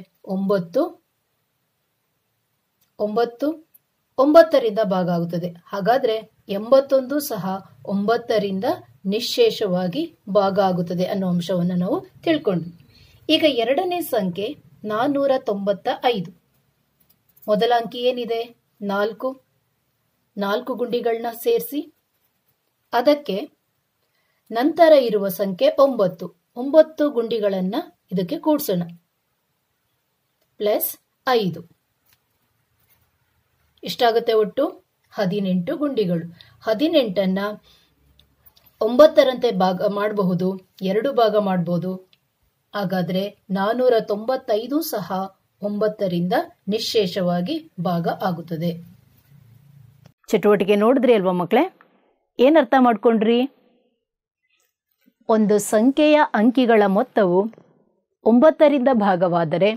[SPEAKER 3] 9ರಿಂದ ಭಾಗ ಆಗುತ್ತದೆ. ಹಾಗಾದರೆ 81 ಸಹ 9ರಿಂದ ನಿಶ್ಶೇಷವಾಗಿ ಭಾಗ ಆಗುತ್ತದೆ ಅನ್ನೋ ಅಂಶವನ್ನು ನಾವು ತಿಳ್ಕೊಂಡ್ವಿ. ಈಗ ಎರಡನೇ ಸಂಖ್ಯೆ 495. ಮೊದಲ ಅಂಕಿ ಏನಿದೆ? 4. 4 ಗುಂಡಿಗಳನ್ನ ಸೇರಿಸಿ ಅದಕ್ಕೆ ನಂತರ ಇರುವ ಸಂಖ್ಯೆ 9. 9 ಗುಂಡಿಗಳನ್ನು ಇದಕ್ಕೆ ಕೂಡಿಸೋಣ. ಪ್ಲಸ್ 5 ಎಷ್ಟಾಗುತ್ತೆ? ಒಟ್ಟು 18 ಗುಂಡಿಗಳು. 18ನ್ನು 9ರಂತೆ ಭಾಗ ಮಾಡಬಹುದು, 2 ಭಾಗ ಮಾಡಬಹುದು. ಹಾಗಾದರೆ 495 ಸಹ 9ರಿಂದ ನಿಶ್ಶೇಷವಾಗಿ ಭಾಗ ಆಗುತ್ತದೆ. ಚಟುವಟಿಕೆ ನೋಡಿದ್ರಿ ಅಲ್ವಾ ಮಕ್ಕಳೇ? ಏನರ್ಥ ಮಾಡ್ಕೊಂಡ್ರಿ? ಒಂದು ಸಂಖ್ಯೆಯ ಅಂಕಿಗಳ ಮೊತ್ತವು 9ರಿಂದ ಭಾಗವಾದರೆ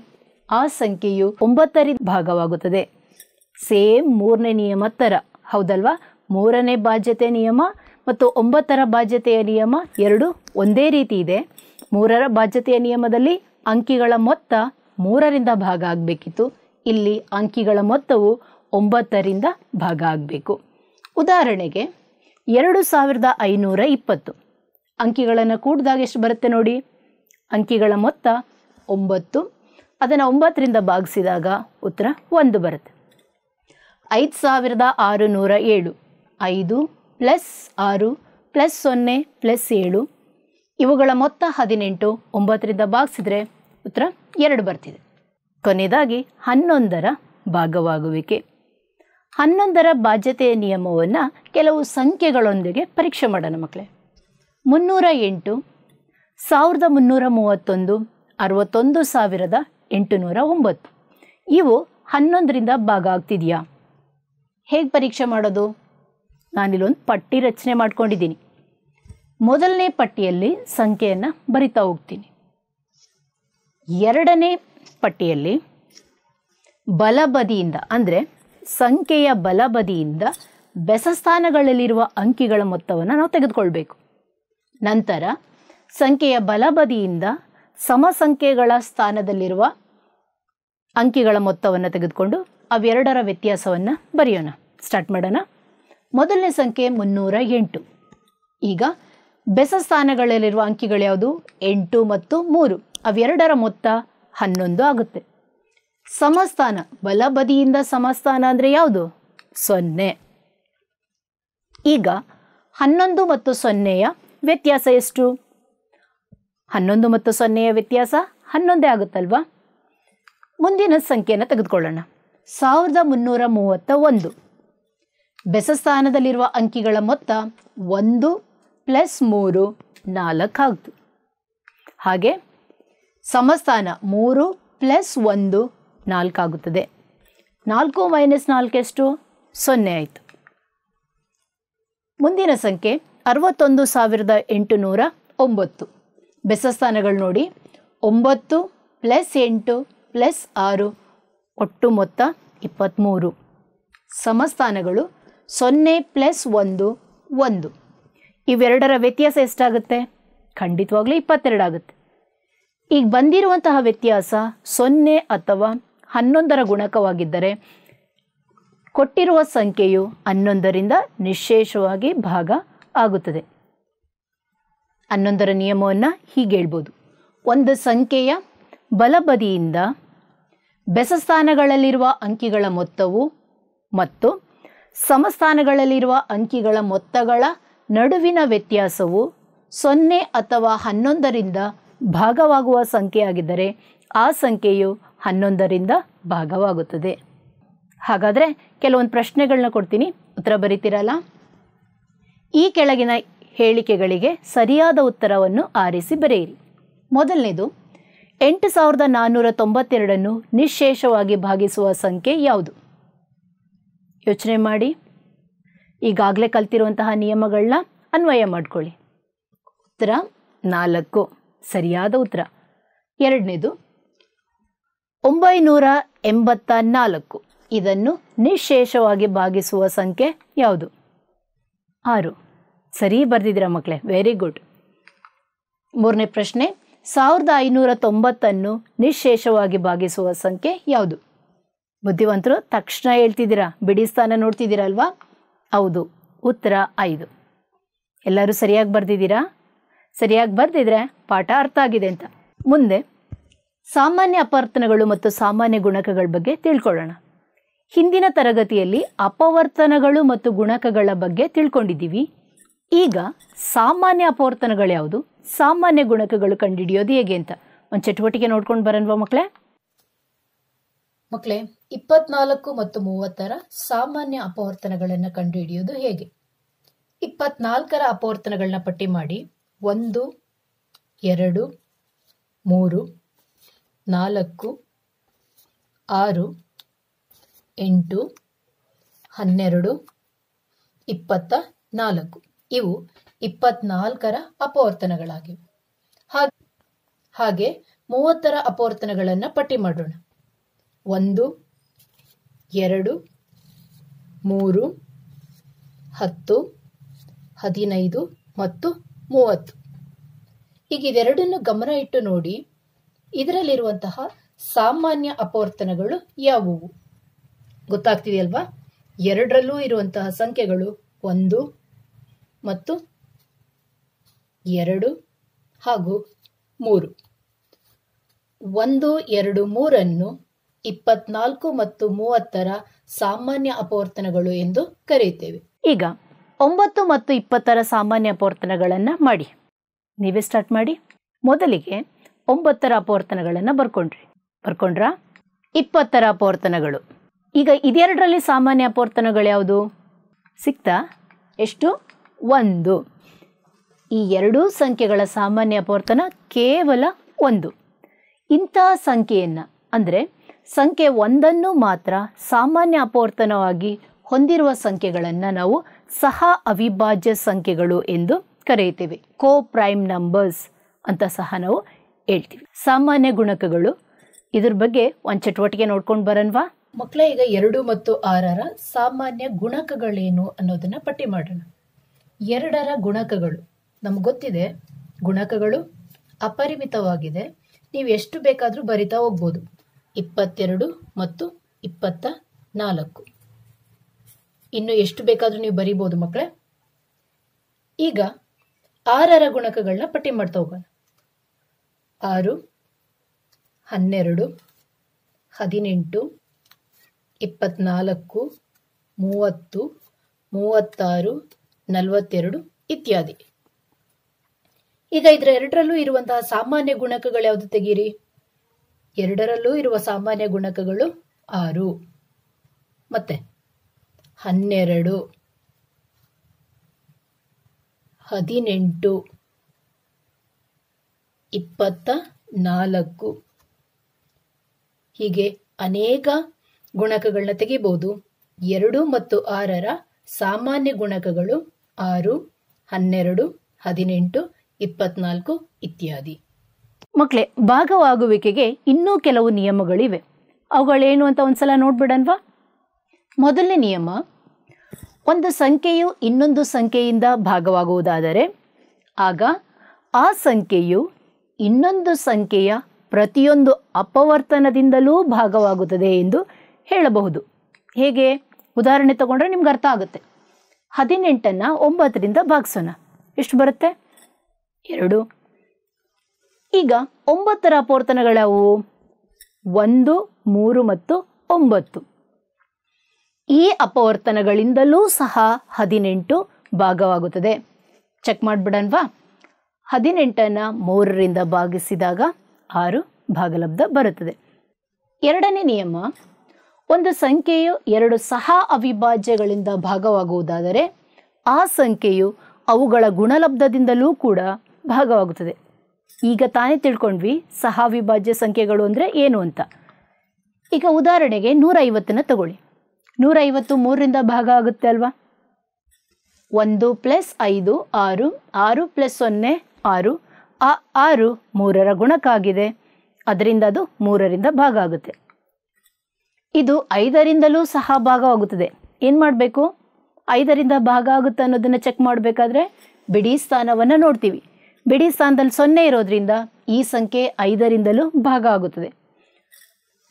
[SPEAKER 3] ಆ ಸಂಖ್ಯೆಯು 9ರಿಂದ ಭಾಗವಾಗುತ್ತದೆ. ಸೇಮ್ 3ನೇ ನಿಯಮ ಥರ, ಹೌದಲ್ವಾ? 3ನೇ ಬಾಧ್ಯತೆ ನಿಯಮ ಮತ್ತು 9ರ ಬಾಧ್ಯತೆಯ ನಿಯಮ ಎರಡು ಒಂದೇ ರೀತಿ ಇದೆ. 3ರ ಬಾಧ್ಯತೆಯ ನಿಯಮದಲ್ಲಿ ಅಂಕಿಗಳ ಮೊತ್ತ 3ರಿಂದ ಭಾಗ ಆಗಬೇಕಿತ್ತು. ಇಲ್ಲಿ ಅಂಕಿಗಳ ಮೊತ್ತವು 9ರಿಂದ ಭಾಗ ಆಗಬೇಕು. ಉದಾಹರಣೆಗೆ 2520 ಅಂಕಿಗಳನ್ನು ಕೂಡಿದಾಗ ಎಷ್ಟು ಬರುತ್ತೆ ನೋಡಿ. ಅಂಕಿಗಳ ಮೊತ್ತ 9, ಅದನ್ನು 9ರಿಂದ ಭಾಗಿಸಿದಾಗ ಉತ್ತರ 1 ಬರುತ್ತೆ. 5607 5 + 6 + 0 + 7 ಇವುಗಳ ಮೊತ್ತ 18, 9ರಿಂದ ಭಾಗಿಸಿದ್ರೆ ಉತ್ತರ 2 ಬರ್ತಿದೆ. ಕೊನೆಯದಾಗಿ 11ರ ಭಾಗವಾಗುವಿಕೆ. 11ರ ಬಾಧ್ಯತೆಯ ನಿಯಮವನ್ನು ಕೆಲವು ಸಂಖ್ಯೆಗಳೊಂದಿಗೆ ಪರೀಕ್ಷೆ ಮಾಡೋಣ ಮಕ್ಕಳೇ. 308, 1331, 61809 ಇವು 11ರಿಂದ ಭಾಗ ಆಗ್ತಿದೆಯಾ? ಹೇಗೆ ಪರೀಕ್ಷೆ ಮಾಡೋದು? ನಾನಿಲ್ಲೊಂದು ಪಟ್ಟಿ ರಚನೆ ಮಾಡ್ಕೊಂಡಿದ್ದೀನಿ. ಮೊದಲನೇ ಪಟ್ಟಿಯಲ್ಲಿ ಸಂಖ್ಯೆಯನ್ನು ಬರಿತಾ ಹೋಗ್ತೀನಿ. ಎರಡನೇ ಪಟ್ಟಿಯಲ್ಲಿ ಬಲಬದಿಯಿಂದ ಅಂದರೆ ಸಂಖ್ಯೆಯ ಬಲಬದಿಯಿಂದ ಬೆಸಸ್ಥಾನಗಳಲ್ಲಿರುವ ಅಂಕಿಗಳ ಮೊತ್ತವನ್ನು ನಾವು ತೆಗೆದುಕೊಳ್ಬೇಕು. ನಂತರ ಸಂಖ್ಯೆಯ ಬಲಬದಿಯಿಂದ ಸಮಸಂಖ್ಯೆಗಳ ಸ್ಥಾನದಲ್ಲಿರುವ ಅಂಕಿಗಳ ಮೊತ್ತವನ್ನು ತೆಗೆದುಕೊಂಡು ಅವೆರಡರ ವ್ಯತ್ಯಾಸವನ್ನು ಬರೆಯೋಣ. ಸ್ಟಾರ್ಟ್ ಮಾಡೋಣ. ಮೊದಲನೇ ಸಂಖ್ಯೆ 308. ಈಗ ಬೆಸಸ್ಥಾನಗಳಲ್ಲಿರುವ ಅಂಕಿಗಳು ಯಾವುದು? 8 ಮತ್ತು 3. ಅವೆರಡರ ಮೊತ್ತ 11 ಆಗುತ್ತೆ. ಸಮಸ್ಥಾನ, ಬಲಬದಿಯಿಂದ ಸಮಸ್ಥಾನ ಅಂದರೆ ಯಾವುದು? 0. ಈಗ 11 ಮತ್ತು 0ಯ ವ್ಯತ್ಯಾಸ ಎಷ್ಟು? 11 ಮತ್ತು 0ಯ ವ್ಯತ್ಯಾಸ 11 ಆಗುತ್ತಲ್ವಾ? ಮುಂದಿನ ಸಂಖ್ಯೆಯನ್ನು ತೆಗೆದುಕೊಳ್ಳೋಣ. 1331. ಬೆಸಸ್ಥಾನದಲ್ಲಿರುವ ಅಂಕಿಗಳ ಮೊತ್ತ 1 + 3 4 ಆಯಿತು. ಹಾಗೆ ಸಮಸ್ಥಾನ 3 + 1 4 ಆಗುತ್ತದೆ. 4 - 4 ಎಷ್ಟು? 0 ಆಯಿತು. ಮುಂದಿನ ಸಂಖ್ಯೆ 61809. ಬೆಸಸ್ಥಾನಗಳು ನೋಡಿ, 9 + 8 + 6 ಒಟ್ಟು ಮೊತ್ತ 23. ಸಮಸ್ಥಾನಗಳು 0 + 1 1. ಇವೆರಡರ ವ್ಯತ್ಯಾಸ ಎಷ್ಟಾಗುತ್ತೆ? ಖಂಡಿತವಾಗ್ಲೂ 22 ಆಗುತ್ತೆ. ಈಗ ಬಂದಿರುವಂತಹ ವ್ಯತ್ಯಾಸ 0 ಅಥವಾ 11ರ ಗುಣಕವಾಗಿದ್ದರೆ ಕೊಟ್ಟಿರುವ ಸಂಖ್ಯೆಯು 11ರಿಂದ ನಿಶ್ಶೇಷವಾಗಿ ಭಾಗ ಆಗುತ್ತದೆ. 11ರ ನಿಯಮವನ್ನು ಹೀಗೆ ಹೇಳ್ಬೋದು. ಒಂದು ಸಂಖ್ಯೆಯ ಬಲಬದಿಯಿಂದ ಬೆಸಸ್ಥಾನಗಳಲ್ಲಿರುವ ಅಂಕಿಗಳ ಮೊತ್ತವು ಮತ್ತು ಸಮಸ್ಥಾನಗಳಲ್ಲಿರುವ ಅಂಕಿಗಳ ಮೊತ್ತಗಳ ನಡುವಿನ ವ್ಯತ್ಯಾಸವು 0 ಅಥವಾ 11ರಿಂದ ಭಾಗವಾಗುವ ಸಂಖ್ಯೆಯಾಗಿದ್ದರೆ ಆ ಸಂಖ್ಯೆಯು 11ರಿಂದ ಭಾಗವಾಗುತ್ತದೆ. ಹಾಗಾದರೆ ಕೆಲವೊಂದು ಪ್ರಶ್ನೆಗಳನ್ನ ಕೊಡ್ತೀನಿ, ಉತ್ತರ ಬರೀತೀರಲ್ಲ? ಈ ಕೆಳಗಿನ ಹೇಳಿಕೆಗಳಿಗೆ ಸರಿಯಾದ ಉತ್ತರವನ್ನು ಆರಿಸಿ ಬರೆಯಿರಿ. ಮೊದಲನೇದು, 8492 ನಿಶ್ಶೇಷವಾಗಿ ಭಾಗಿಸುವ ಸಂಖ್ಯೆ ಯಾವುದು? ಯೋಚನೆ ಮಾಡಿ. ಈಗಾಗಲೇ ಕಲ್ತಿರುವಂತಹ ನಿಯಮಗಳನ್ನ ಅನ್ವಯ ಮಾಡಿಕೊಳ್ಳಿ. ಉತ್ತರ 4 ಸರಿಯಾದ ಉತ್ತರ. ಎರಡನೇದು, 984 ಇದನ್ನು ನಿಶ್ಶೇಷವಾಗಿ ಭಾಗಿಸುವ ಸಂಖ್ಯೆ ಯಾವುದು? 6 ಸರಿ ಬರೆದಿದ್ದೀರಾ ಮಕ್ಕಳೇ, ವೆರಿ ಗುಡ್. ಮೂರನೇ ಪ್ರಶ್ನೆ, 1590 ನಿಶ್ಶೇಷವಾಗಿ ಭಾಗಿಸುವ ಸಂಖ್ಯೆ ಯಾವುದು? ಬುದ್ಧಿವಂತರು ತಕ್ಷಣ ಹೇಳ್ತಿದ್ದೀರಾ, ಬಿಡಿ ಸ್ಥಾನ ನೋಡ್ತಿದ್ದೀರಾ ಅಲ್ವಾ? ಹೌದು, ಉತ್ತರ 5. ಎಲ್ಲರೂ ಸರಿಯಾಗಿ ಬರೆದಿದ್ದೀರಾ? ಸರಿಯಾಗಿ ಬರೆದಿದ್ರೆ ಪಾಠ ಅರ್ಥ ಆಗಿದೆ ಅಂತ. ಮುಂದೆ ಸಾಮಾನ್ಯ ಅಪವರ್ತನಗಳು ಮತ್ತು ಸಾಮಾನ್ಯ ಗುಣಕಗಳ ಬಗ್ಗೆ ತಿಳ್ಕೊಳ್ಳೋಣ. ಹಿಂದಿನ ತರಗತಿಯಲ್ಲಿ ಅಪವರ್ತನಗಳು ಮತ್ತು ಗುಣಕಗಳ ಬಗ್ಗೆ ತಿಳ್ಕೊಂಡಿದ್ದೀವಿ. ಈಗ ಸಾಮಾನ್ಯ ಅಪವರ್ತನಗಳು ಯಾವುದು, ಸಾಮಾನ್ಯ ಗುಣಕಗಳು ಕಂಡುಹಿಡಿಯೋದು ಹೇಗೆ ಅಂತ ಒಂದು ಚಟುವಟಿಕೆ ನೋಡ್ಕೊಂಡು ಬರೋಣವಾ ಮಕ್ಕಳೇ? ಮಕ್ಕಳೇ, 24 ಮತ್ತು 30ರ ಸಾಮಾನ್ಯ ಅಪವರ್ತನಗಳನ್ನು ಕಂಡುಹಿಡಿಯೋದು ಹೇಗೆ? 24ರ ಅಪವರ್ತನಗಳನ್ನ ಪಟ್ಟಿ ಮಾಡಿ. 1 2 3 4 6 8 12 24 ಇವು 24ರ ಅಪವರ್ತನಗಳಾಗಿವೆ. ಹಾಗೆ 30ರ ಅಪವರ್ತನಗಳನ್ನು ಪಟ್ಟಿ ಮಾಡೋಣ. 1 2 3 10 15 ಮತ್ತು 30. ಈಗ ಇವೆರಡನ್ನು ಗಮನ ಇಟ್ಟು ನೋಡಿ. ಇದರಲ್ಲಿರುವಂತಹ ಸಾಮಾನ್ಯ ಅಪವರ್ತನಗಳು ಯಾವುವು? ಗೊತ್ತಾಗ್ತಿದೆಯಲ್ವಾ? 2ರಲ್ಲೂ ಇರುವಂತಹ ಸಂಖ್ಯೆಗಳು 1 ಮತ್ತು 2 ಹಾಗೂ 3. 1, 2, 3 24 ಮತ್ತು 30ರ ಸಾಮಾನ್ಯ ಅಪವರ್ತನಗಳು ಎಂದು ಕರೆಯುತ್ತೇವೆ. ಈಗ 9 ಮತ್ತು 20ರ ಸಾಮಾನ್ಯ ಅಪವರ್ತನಗಳನ್ನು ಮಾಡಿ. ನೀವೇ ಸ್ಟಾರ್ಟ್ ಮಾಡಿ. ಮೊದಲಿಗೆ 9ರ ಅಪವರ್ತನಗಳನ್ನು ಬರ್ಕೊಂಡ್ರಾ? 20ರ ಅಪವರ್ತನಗಳು. ಈಗ ಇದೆರಡರಲ್ಲಿ ಸಾಮಾನ್ಯ ಅಪವರ್ತನಗಳು ಯಾವುದು? ಸಿಕ್ತಾ? ಎಷ್ಟು? 1. ಈ ಎರಡೂ ಸಂಖ್ಯೆಗಳ ಸಾಮಾನ್ಯ ಅಪವರ್ತನ ಕೇವಲ 1. ಇಂತಹ ಸಂಖ್ಯೆಯನ್ನು ಅಂದರೆ ಸಂಖ್ಯೆ 1 ಮಾತ್ರ ಸಾಮಾನ್ಯ ಅಪವರ್ತನವಾಗಿ ಹೊಂದಿರುವ ಸಂಖ್ಯೆಗಳನ್ನು ನಾವು ಸಹ ಅವಿಭಾಜ್ಯ ಸಂಖ್ಯೆಗಳು ಎಂದು ಕರೆಯುತ್ತೇವೆ. ಕೋ ಪ್ರೈಮ್ ನಂಬರ್ಸ್ ಅಂತ ಸಹ ನಾವು ಹೇಳ್ತೀವಿ. ಸಾಮಾನ್ಯ ಗುಣಕಗಳು, ಇದ್ರ ಬಗ್ಗೆ ಒಂದು ಚಟುವಟಿಕೆ ನೋಡ್ಕೊಂಡು ಬರೋಣವಾ ಮಕ್ಕಳೇ? ಈಗ 2 ಮತ್ತು 6ರ ಸಾಮಾನ್ಯ ಗುಣಕಗಳೇನು ಅನ್ನೋದನ್ನ ಪಟ್ಟಿ ಮಾಡೋಣ. 2ರ ಗುಣಕಗಳು ನಮ್ಗೆ ಗೊತ್ತಿದೆ. ಗುಣಕಗಳು ಅಪರಿಮಿತವಾಗಿದೆ. ನೀವು ಎಷ್ಟು ಬೇಕಾದರೂ ಬರಿತಾ ಹೋಗ್ಬೋದು. 22 ಮತ್ತು 24. ಇನ್ನು ಎಷ್ಟು ಬೇಕಾದರೂ ನೀವು ಬರಿಬೋದು ಮಕ್ಕಳೇ. ಈಗ 6ರ ಗುಣಕಗಳನ್ನ ಪಟ್ಟಿ ಮಾಡ್ತಾ ಹೋಗೋಣ. 6, 12, 18, 24, 30, 36, 42 ಇತ್ಯಾದಿ. ಈಗ ಇದರ 2ರಲ್ಲೂ ಇರುವಂತಹ ಸಾಮಾನ್ಯ ಗುಣಕಗಳು ಯಾವುದು ತೆಗೀರಿ? 2ರಲ್ಲೂ ಇರುವ ಸಾಮಾನ್ಯ ಗುಣಕಗಳು 6, ಮತ್ತೆ 12, 18, 24 ಹೀಗೆ ಅನೇಕ ಗುಣಕಗಳನ್ನ ತೆಗಿಬಹುದು. 2 ಮತ್ತು 6ರ ಸಾಮಾನ್ಯ ಗುಣಕಗಳು 6, 12, 18, 24 ಇತ್ಯಾದಿ. ಮಕ್ಕಳೇ, ಭಾಗವಾಗುವಿಕೆಗೆ ಇನ್ನೂ ಕೆಲವು ನಿಯಮಗಳಿವೆ. ಅವುಗಳೇನು ಅಂತ ಒಂದ್ಸಲ ನೋಡ್ಬಿಡನ್ವಾ? ಮೊದಲನೇ ನಿಯಮ, ಒಂದು ಸಂಖ್ಯೆಯು ಇನ್ನೊಂದು ಸಂಖ್ಯೆಯಿಂದ ಭಾಗವಾಗುವುದಾದರೆ ಆಗ ಆ ಸಂಖ್ಯೆಯು ಇನ್ನೊಂದು ಸಂಖ್ಯೆಯ ಪ್ರತಿಯೊಂದು ಅಪವರ್ತನದಿಂದಲೂ ಭಾಗವಾಗುತ್ತದೆ ಎಂದು ಹೇಳಬಹುದು. ಹೇಗೆ? ಉದಾಹರಣೆ ತಗೊಂಡ್ರೆ ನಿಮ್ಗೆ ಅರ್ಥ ಆಗುತ್ತೆ. 18ನ್ನು 9ರಿಂದ ಭಾಗಿಸೋಣ. ಎಷ್ಟು ಬರುತ್ತೆ? 2. ಈಗ 9ರ ಅಪವರ್ತನಗಳಾವುವು? 1, 3 ಮತ್ತು 9. ಈ ಅಪವರ್ತನಗಳಿಂದಲೂ ಸಹ 18 ಭಾಗವಾಗುತ್ತದೆ. ಚೆಕ್ ಮಾಡಿಬಿಡನ್ವಾ? 18ನ್ನು 3ರಿಂದ ಭಾಗಿಸಿದಾಗ 6 ಭಾಗಲಬ್ಧ ಬರುತ್ತದೆ. ಎರಡನೇ ನಿಯಮ, ಒಂದು ಸಂಖ್ಯೆಯು 2 ಸಹ ಅವಿಭಾಜ್ಯಗಳಿಂದ ಭಾಗವಾಗುವುದಾದರೆ ಆ ಸಂಖ್ಯೆಯು ಅವುಗಳ ಗುಣಲಬ್ಧದಿಂದಲೂ ಕೂಡ ಭಾಗವಾಗುತ್ತದೆ. ಈಗ ತಾನೇ ತಿಳ್ಕೊಂಡ್ವಿ ಸಹ ಅವಿಭಾಜ್ಯ ಸಂಖ್ಯೆಗಳು ಅಂದರೆ ಏನು ಅಂತ. ಈಗ ಉದಾಹರಣೆಗೆ 150ನ್ನು ತಗೊಳ್ಳಿ. 150 3ರಿಂದ ಭಾಗ ಆಗುತ್ತೆ ಅಲ್ವಾ? 1 + 5 6, 6 + 0 6. ಆ 6 3ರ ಗುಣಕ ಆಗಿದೆ. ಅದರಿಂದ ಅದು 3ರಿಂದ ಭಾಗ ಆಗುತ್ತೆ. ಇದು 5ರಿಂದಲೂ ಸಹ ಭಾಗವಾಗುತ್ತದೆ. ಏನು ಮಾಡಬೇಕು? 5ರಿಂದ ಭಾಗ ಆಗುತ್ತೆ ಅನ್ನೋದನ್ನು ಚೆಕ್ ಮಾಡಬೇಕಾದ್ರೆ ಬಿಡಿ ಸ್ಥಾನವನ್ನು ನೋಡ್ತೀವಿ. ಬಿಡಿ ಸ್ಥಾನದಲ್ಲಿ 0 ಇರೋದ್ರಿಂದ ಈ ಸಂಖ್ಯೆ 5ರಿಂದಲೂ ಭಾಗ ಆಗುತ್ತದೆ.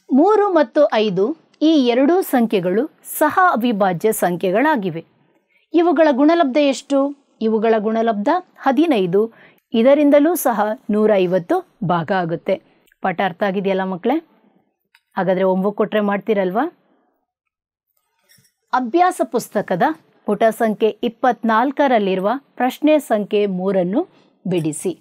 [SPEAKER 3] 3 ಮತ್ತು 5 ಈ ಎರಡೂ ಸಂಖ್ಯೆಗಳು ಸಹ ಅವಿಭಾಜ್ಯ ಸಂಖ್ಯೆಗಳಾಗಿವೆ. ಇವುಗಳ ಗುಣಲಬ್ಧ ಎಷ್ಟು? ಇವುಗಳ ಗುಣಲಬ್ಧ 15. ಇದರಿಂದಲೂ ಸಹ 150 ಭಾಗ ಆಗುತ್ತೆ. ಪಾಠ ಅರ್ಥ ಆಗಿದೆಯಲ್ಲ ಮಕ್ಕಳೇ? ಹಾಗಾದರೆ ಹೋಮ್ವರ್ಕ್ ಕೊಟ್ಟರೆ ಮಾಡ್ತೀರಲ್ವಾ? ಅಭ್ಯಾಸ ಪುಸ್ತಕದ ಪುಟ ಸಂಖ್ಯೆ 24ರಲ್ಲಿರುವ ಪ್ರಶ್ನೆ ಸಂಖ್ಯೆ 3 ಬಿಡಿಸಿ.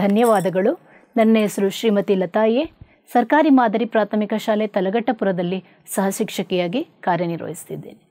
[SPEAKER 3] ಧನ್ಯವಾದಗಳು. ನನ್ನ ಹೆಸರು ಶ್ರೀಮತಿ ಲತಾಯೇ. ಸರ್ಕಾರಿ ಮಾದರಿ ಪ್ರಾಥಮಿಕ ಶಾಲೆ ತಲಘಟ್ಟಪುರದಲ್ಲಿ ಸಹಶಿಕ್ಷಕಿಯಾಗಿ ಕಾರ್ಯನಿರ್ವಹಿಸುತ್ತಿದ್ದೇನೆ.